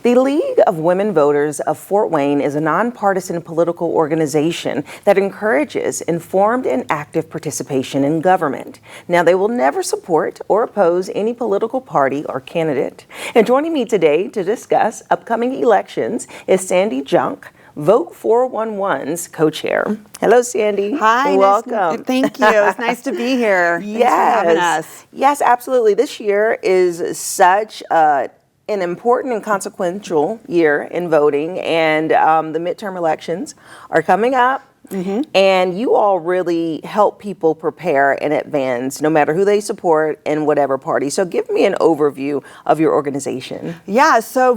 The League of Women Voters of Fort Wayne is a nonpartisan political organization that encourages informed and active participation in government. Now, they will never support or oppose any political party or candidate. And joining me today to discuss upcoming elections is Sandy Junk, Vote411's co-chair. Hello, Sandy. Hi. Welcome. Thank you. It's nice to be here. Thanks for having us. Yes, absolutely. This year is such an important and consequential year in voting, and the midterm elections are coming up. And you all really help people prepare in advance, no matter who they support and whatever party. So give me an overview of your organization. Yeah, so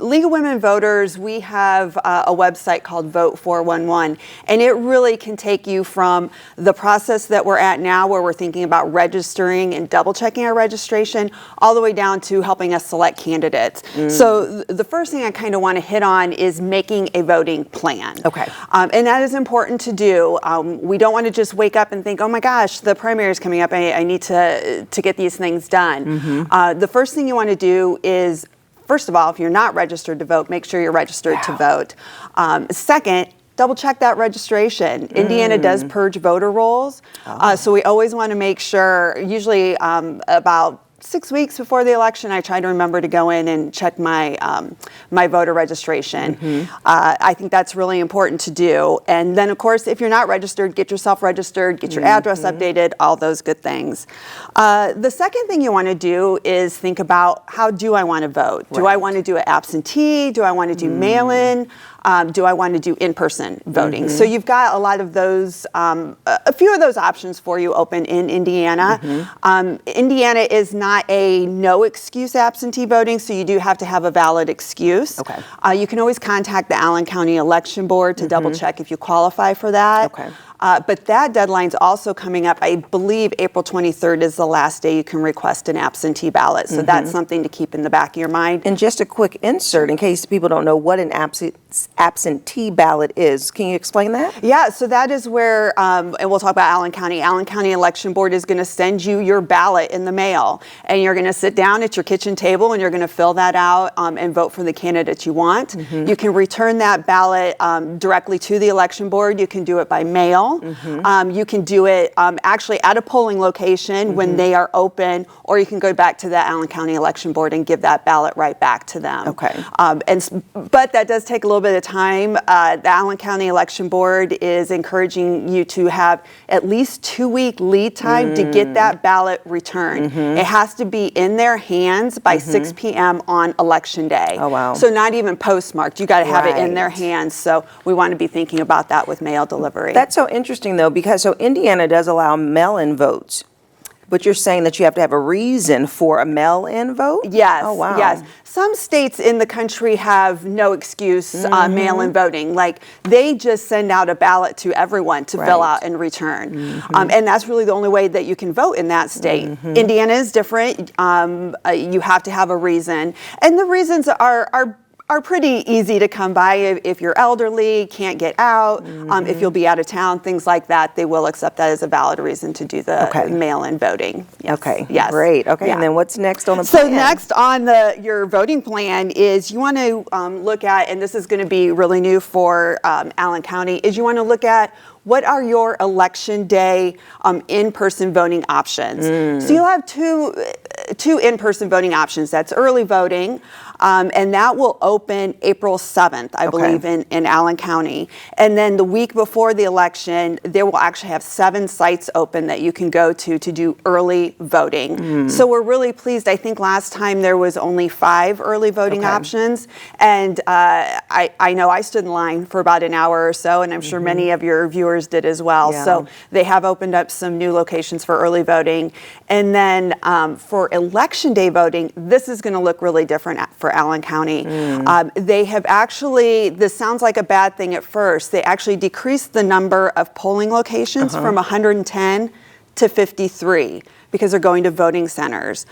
League of Women Voters, we have a website called Vote411, and it really can take you from the process that we're at now, where we're thinking about registering and double checking our registration, all the way down to helping us select candidates. So the first thing I kind of want to hit on is making a voting plan. Okay. And that is important to do. We don't want to just wake up and think, oh my gosh, the primary is coming up, I need to get these things done. The first thing you want to do is, first of all, if you're not registered to vote, make sure you're registered to vote. Second, double check that registration. Indiana does purge voter rolls, so we always want to make sure, usually about 6 weeks before the election, I try to remember to go in and check my my voter registration. I think that's really important to do. And then, of course, if you're not registered, get yourself registered, get your address updated, all those good things. The second thing you want to do is think about, how do I want to vote? Do I want to do an absentee? Do I want to do mail-in? Do I want to do in-person voting? So you've got a lot of those, a few of those options for you open in Indiana. Indiana is not a no excuse absentee voting, so you do have to have a valid excuse. Okay. You can always contact the Allen County Election Board to double check if you qualify for that. Okay. But that deadline's also coming up. I believe April 23rd is the last day you can request an absentee ballot. So that's something to keep in the back of your mind. And just a quick insert, in case people don't know what an absentee ballot is. Can you explain that? Yeah, so that is where, and we'll talk about Allen County. Allen County Election Board is going to send you your ballot in the mail. And you're going to sit down at your kitchen table and you're going to fill that out and vote for the candidate you want. You can return that ballot directly to the election board. You can do it by mail. You can do it actually at a polling location when they are open, or you can go back to the Allen County Election Board and give that ballot right back to them. Okay. But that does take a little bit of time. The Allen County Election Board is encouraging you to have at least 2-week lead time to get that ballot returned. It has to be in their hands by 6 p.m. on election day. Oh, wow. So not even postmarked. You got to have it in their hands. So we want to be thinking about that with mail delivery. That's so interesting, though, because Indiana does allow mail-in votes, but you're saying that you have to have a reason for a mail-in vote? Yes. Oh, wow. Yes. Some states in the country have no excuse mail-in voting. Like, they just send out a ballot to everyone to fill out and return. And that's really the only way that you can vote in that state. Indiana is different. You have to have a reason. And the reasons are pretty easy to come by. If you're elderly, can't get out, if you'll be out of town, things like that, they will accept that as a valid reason to do the mail-in voting. Yes. Okay, yes. Great. Okay, and then what's next on the plan? So next on your voting plan is you want to look at, and this is going to be really new for Allen County, is you want to look at what are your election day in-person voting options. So you'll have two in-person voting options. That's early voting, and that will open April 7th, I believe, in Allen County. And then the week before the election, there will actually have 7 sites open that you can go to do early voting. So we're really pleased. I think last time there was only 5 early voting options, and I know I stood in line for about an hour or so, and I'm sure many of your viewers did as well. So they have opened up some new locations for early voting. And then for election day voting, this is going to look really different for Allen County. They have actually, this sounds like a bad thing at first, they actually decreased the number of polling locations from 110 to 53 because they're going to voting centers.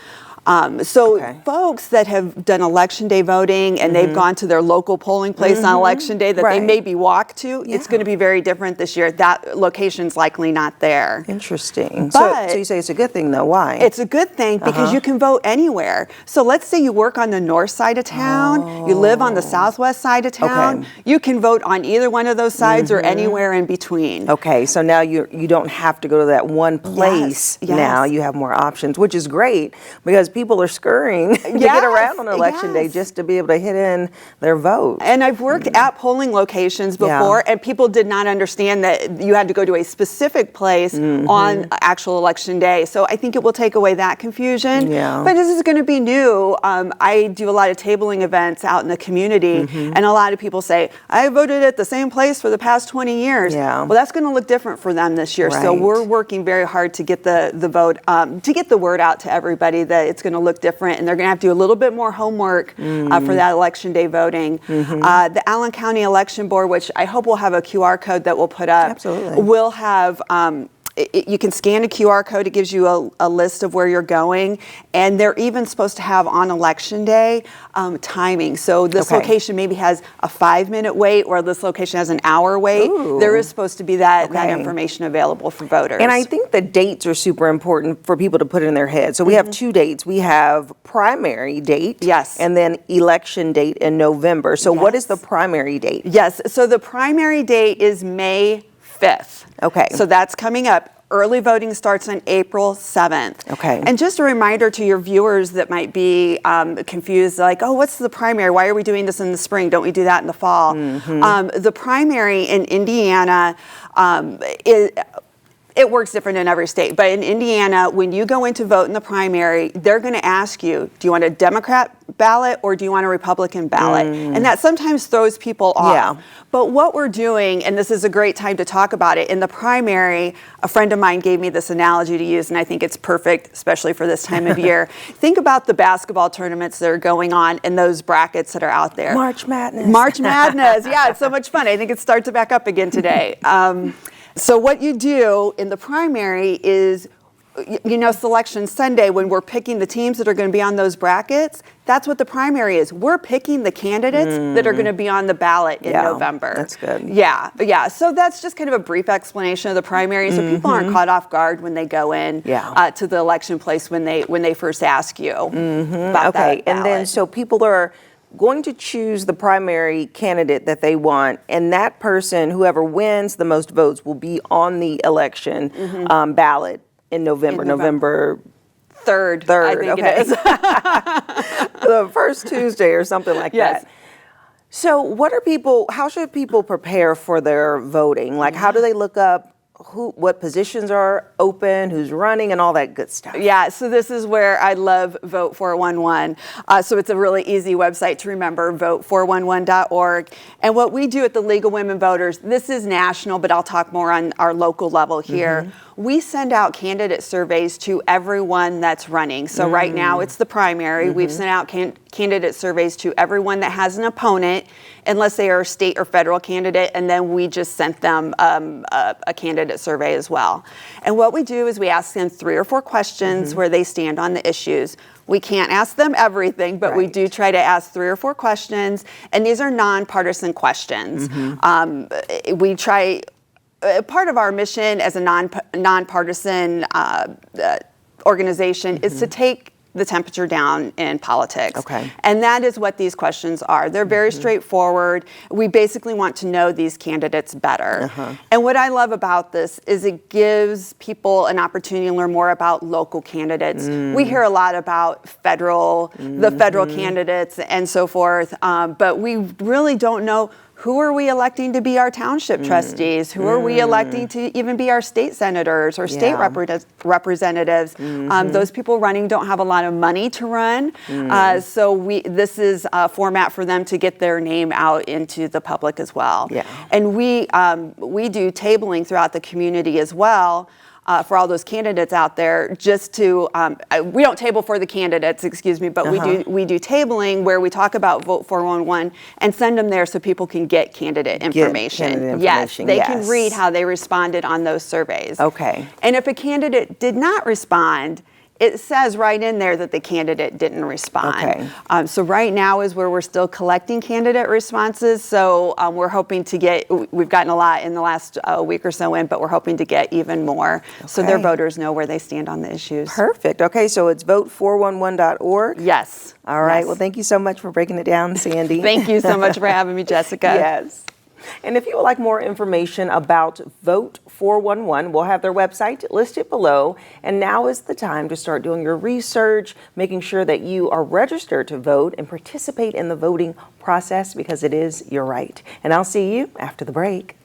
So Okay. folks that have done election day voting and they've gone to their local polling place on election day that they Right. maybe walk to, it's Yeah. going to be very different this year. That location's likely not there. Interesting. But so you say it's a good thing, though. Why? It's a good thing because you can vote anywhere. So let's say you work on the north side of town, you live on the southwest side of town, Okay. you can vote on either one of those sides or anywhere in between. Okay, so now you don't have to go to that one place. Yes. Now you have more options, which is great because people are scurrying to get Yes, around on election day yes. just to be able to hit in their vote. And I've worked at polling locations before, and people did not understand that you had to go to a specific place on actual election day. So I think it will take away that confusion. Yeah. But this is going to be new. I do a lot of tabling events out in the community, and a lot of people say, I voted at the same place for the past 20 years. Yeah. Well, that's going to look different for them this year. So Right. we're working very hard to get the vote, to get the word out to everybody that it's going to look different, and they're going to have to do a little bit more homework for that election day voting. The Allen County Election Board, which I hope will have a QR code that we'll put up, Absolutely. will have you can scan a QR code. It gives you a list of where you're going. And they're even supposed to have on election day timing. So this Okay. location maybe has a 5-minute wait or this location has an hour wait. Ooh. There is supposed to be that Okay. information available for voters. And I think the dates are super important for people to put in their head. So we have two dates. We have primary date. Yes. And then election date in November. So what is Yes. the primary date? Yes, so the primary date is May 5th. Okay. So that's coming up. Early voting starts on April 7th. Okay. And just a reminder to your viewers that might be confused, like, oh, what's the primary? Why are we doing this in the spring? Don't we do that in the fall? The primary in Indiana it works different in every state, but in Indiana, when you go in to vote in the primary, they're going to ask you, do you want a Democrat ballot or do you want a Republican ballot? And that sometimes throws people off. Yeah. But what we're doing, and this is a great time to talk about it, in the primary, a friend of mine gave me this analogy to use, and I think it's perfect, especially for this time of year. Think about the basketball tournaments that are going on and those brackets that are out there. March Madness. March Madness. Yeah, it's so much fun. I think it starts back up again today. So what you do in the primary is, Selection Sunday, when we're picking the teams that are going to be on those brackets, that's what the primary is. We're picking the candidates that are going to be on the ballot in November. That's good. Yeah. So that's just kind of a brief explanation of the primary, so people aren't caught off guard when they go in to the election place when they first ask you about that And then ballot. so people are going to choose the primary candidate that they want, and that person, whoever wins the most votes, will be on the election ballot in November. November 3rd, I think okay. it is. The first Tuesday or something like Yes. that. So how should people prepare for their voting? Like, how do they look up what positions are open, who's running, and all that good stuff? Yeah, so this is where I love Vote411. So it's a really easy website to remember, vote411.org. And what we do at the League of Women Voters, this is national, but I'll talk more on our local level here. We send out candidate surveys to everyone that's running. So right now it's the primary. We've sent out candidate surveys to everyone that has an opponent, unless they are a state or federal candidate, and then we just sent them a candidate survey as well. And what we do is we ask them 3 or 4 questions where they stand on the issues. We can't ask them everything, but we do try to ask 3 or 4 questions, and these are nonpartisan questions. We try. Part of our mission as a nonpartisan organization is to take the temperature down in politics. Okay. And that is what these questions are. They're very straightforward. We basically want to know these candidates better. And what I love about this is it gives people an opportunity to learn more about local candidates. We hear a lot about the federal candidates and so forth, but we really don't know who are we electing to be our township trustees? Who are we electing to even be our state senators or state representatives? Those people running don't have a lot of money to run. So this is a format for them to get their name out into the public as well. Yeah. And we do tabling throughout the community as well. For all those candidates out there, just to, we don't table for the candidates, excuse me, but we do tabling where we talk about Vote411 and send them there so people can get candidate information. Yes, they can read how they responded on those surveys. Okay. And if a candidate did not respond, It says right in there that the candidate didn't respond. Okay. So right now is where we're still collecting candidate responses. So we're hoping to get, we've gotten a lot in the last week or so in, but we're hoping to get even more so their Okay. voters know where they stand on the issues. Perfect. Okay, so it's vote411.org. Yes. All right. Yes. Well, thank you so much for breaking it down, Sandy. Thank you so much for having me, Jessica. Yes. And if you would like more information about Vote 411, we'll have their website listed below. And now is the time to start doing your research, making sure that you are registered to vote and participate in the voting process because it is your right. And I'll see you after the break.